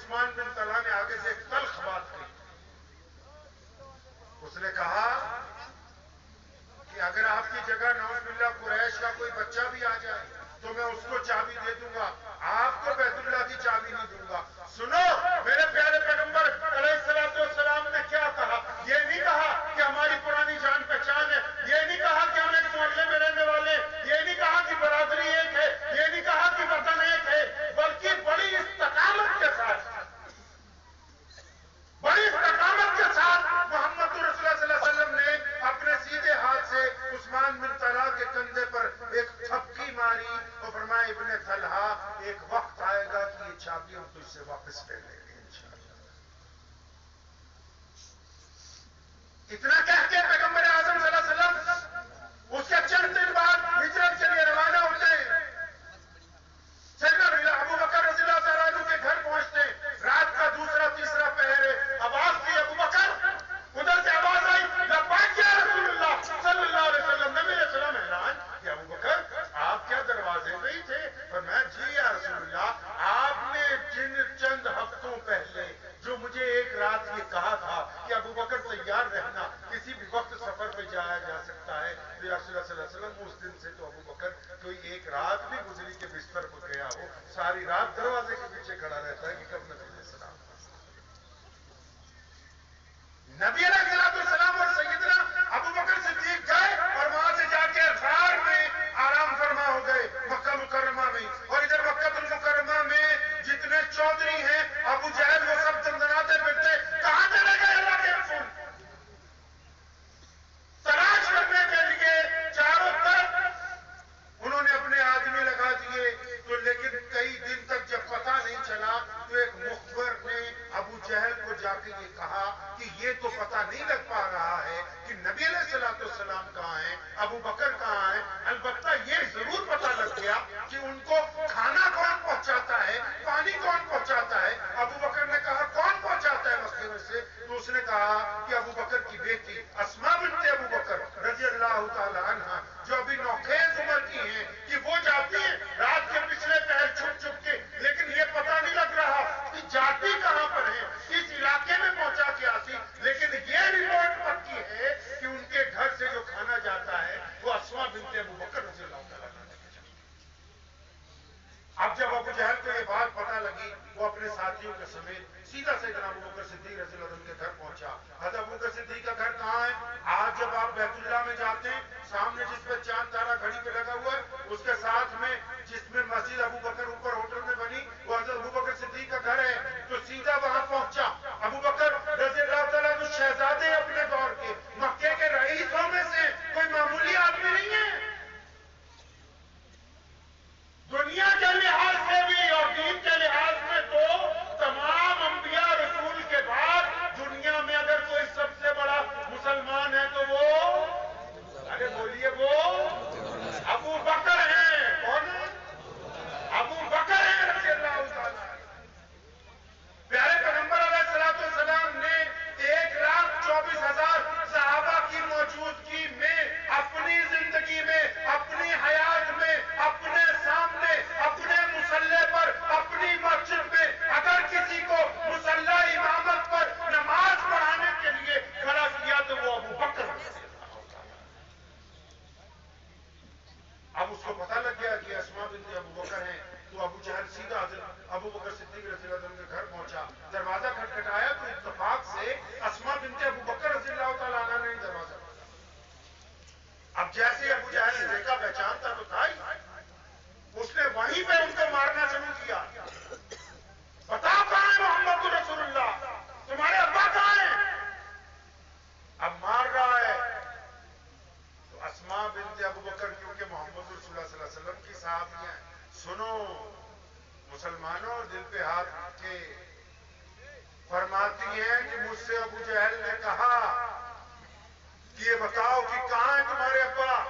عثمان بن طلحہ نے آگے سے ایک تلخ بات کہی. اس نے کہا کہ اگر آپ کی جگہ نعوذ باللہ قریش کا کوئی بچہ بھی آ جائے تو میں اس کو چابی دے دوں گا، آپ کو بیت اللہ کی چابی نہیں دوں گا. سنو میرے پیارے پیغمبر علیہ الصلوۃ والسلام نے کیا کہا. یہ نہیں کہا کہ ہماری پرانی جان پہچان ہے، یہ نہیں کہا کہ ہم ایک محلے میں رہنے والے، یہ نہیں کہا کہ برادری ایک ہے، یہ نہیں کہا کہ وطن ایک ہے، بلکہ بڑی استقامت کے ساتھ محمد رسول اللہ صلی اللہ علیہ وسلم نے اپنے سیدھے ہاتھ سے عثمان بن طلحہ کے کندھے پر ایک تھپکی ماری اور فرمایا ابن طلحہ ایک وقت آئے گا کہ یہ چابی ہم تجھ سے واپس لے لیں گے انشاءاللہ. اتنا کہہ کے پیغمبر اعظم صلی اللہ علیہ وسلم اس کے چند دن بعد ہجرت کے لیے روانہ ہوتے ہیں. سیدنا ابو بکر رضی اللہ تعالیٰ عنہ کے گھر پہنچتے ہیں. رات کا دوسرا تیسرا پہر ہے. آواز دی ابو بکر، ادھر سے آواز آئی لبیک یا رسول اللہ صلی اللہ علیہ وسلم. نبی علیہ السلام حیران کہ ابو بکر آپ کیا دروازے پہ ہی تھے؟ فرمایا جی یا رسول اللہ، آپ نے جن چند ہفتوں پہلے جو مجھے ایک رات یہ کہا تھا کہ ابو بکر تیار رہنا، کسی بھی وقت سفر پہ جایا جا سکتا ہے، تو رسول اللہ صلی اللہ علیہ وسلم اس دن سے تو ابو بکر کوئی ایک رات بھی گزری کے بستر پہ گیا ہو، ساری رات دروازے کے پیچھے کھڑا رہتا ہے کہ کب نبی علیہ السلام. نبی علیہ السلام اور سیدنا ابو بکر صدیق گئے اور وہاں سے جا کے غار میں آرام فرما ہو گئے مکہ مکرمہ میں. اور ادھر مکہ المکرمہ میں جتنے چودھری ہیں ابو جہل وہ سب دندناتے پھرتے کہاں چلے گئے اللہ کے رسول. تلاش کرنے کے لیے چاروں طرف انہوں نے اپنے آدمی لگا دیے تو لیکن کئی دن تک جب پتہ نہیں چلا تو ایک مخبر نے ابو جہل کو جا کے یہ کہا کہ یہ تو پتہ نہیں لگ پا رہا ہے کہ نبی علیہ الصلوۃ والسلام کہاں ہیں، ابو بکر کہاں ہیں. البتہ یہ ضرور پتہ لگ گیا کہ ان کو کھانا کون پہنچاتا ہے، پانی کون پہنچاتا ہے. ابو بکر نے کہا کون پہنچاتا ہے مکے میں سے؟ تو اس نے کہا کہ ابو بکر کی بیٹی اسماء بنت ابو بکر رضی اللہ تعالی عنہا جو ابھی نوخیز عمر کی ہیں کہ وہ جاتی ہیں رات کے پچھلے پہر چھپ چھپ کے، لیکن یہ پتہ نہیں لگ رہا کہ جاتی کہاں پر ہے، اس علاقے میں پہنچا کے آتی. لیکن یہ رپورٹ پکی ہے کہ ان کے گھر سے جو کھانا جاتا ہے وہ اسماء بنت ابو بکر رضی اللہ تعالیٰ عنہ. اب جب ابو جہل کو یہ بات پتہ لگی وہ اپنے ساتھیوں کے سمیت سیدھا سیدنا ابو بکر صدیق رضی اللہ عنہ کے گھر پہنچا. حضرت ابو بکر صدیق کا گھر کہاں ہے؟ آج جب آپ بیت اللہ میں جاتے ہیں سامنے جس پہ چاند تارا گھڑی پہ لگا ہوا ہے اس کے ساتھ میں جس میں مسجد ابو بکر اوپر ہوٹل میں بنی وہ حضرت ابو بکر صدیق کا گھر ہے. تو سیدھا وہاں پہنچا. ابو بکر رضی اللہ تعالیٰ عنہ شہزادے اپنے دور کے مکے کے رئیسوں میں سے کوئی معمولی آدمی نہیں ہے. دنیا کے لحاظ سے بھی اور دین کے لحاظ میں تو تمام انبیاء رسول کے بعد دنیا میں اگر کوئی سب سے بڑا مسلمان ہے تو وہ ارے بولیے وہ ابو بکر ہیں. کون ہے؟ ابو بکر ہیں رضی اللہ تعالیٰ. پیارے پیغمبر علیہ الصلوۃ والسلام نے 1,24,000 صحابہ کی موجودگی میں اپنی زندگی میں اپنی حیات میں اپنے سامنے اپنے مصلے پر اپنی مسجد میں اگر کسی کو مصلی امامت پر نماز پڑھانے کے لیے کھڑا کیا تو وہ ابو بکر. اب اس کو پتہ لگ گیا کہ اسماء بنت ابو بکر ہیں تو ابو جہل سیدھا ابو بکر صدیق رضی اللہ عنہ کے گھر پہنچا. دروازہ کھٹکھٹایا تو اتفاق سے اسماء بنت ابو بکر رضی اللہ تعالیٰ عنہ نے دروازہ. اب جیسے ابو جہل نے دیکھا پہچانتا تو تھا ہی، اس نے وہیں پہ ان کو مارنا شروع کیا. بتاؤ کہاں ہے محمد رسول اللہ، تمہارے ابا کہاں ہیں؟ اب مار رہا ہے تو اسماء بنت ابو بکر کیونکہ محمد رسول اللہ صلی اللہ علیہ وسلم کی صحابیاں ہیں. سنو مسلمانوں دل پہ ہاتھ کے فرماتی ہیں کہ مجھ سے ابو جہل نے کہا کہ یہ بتاؤ کہ کہاں ہے تمہارے ابا.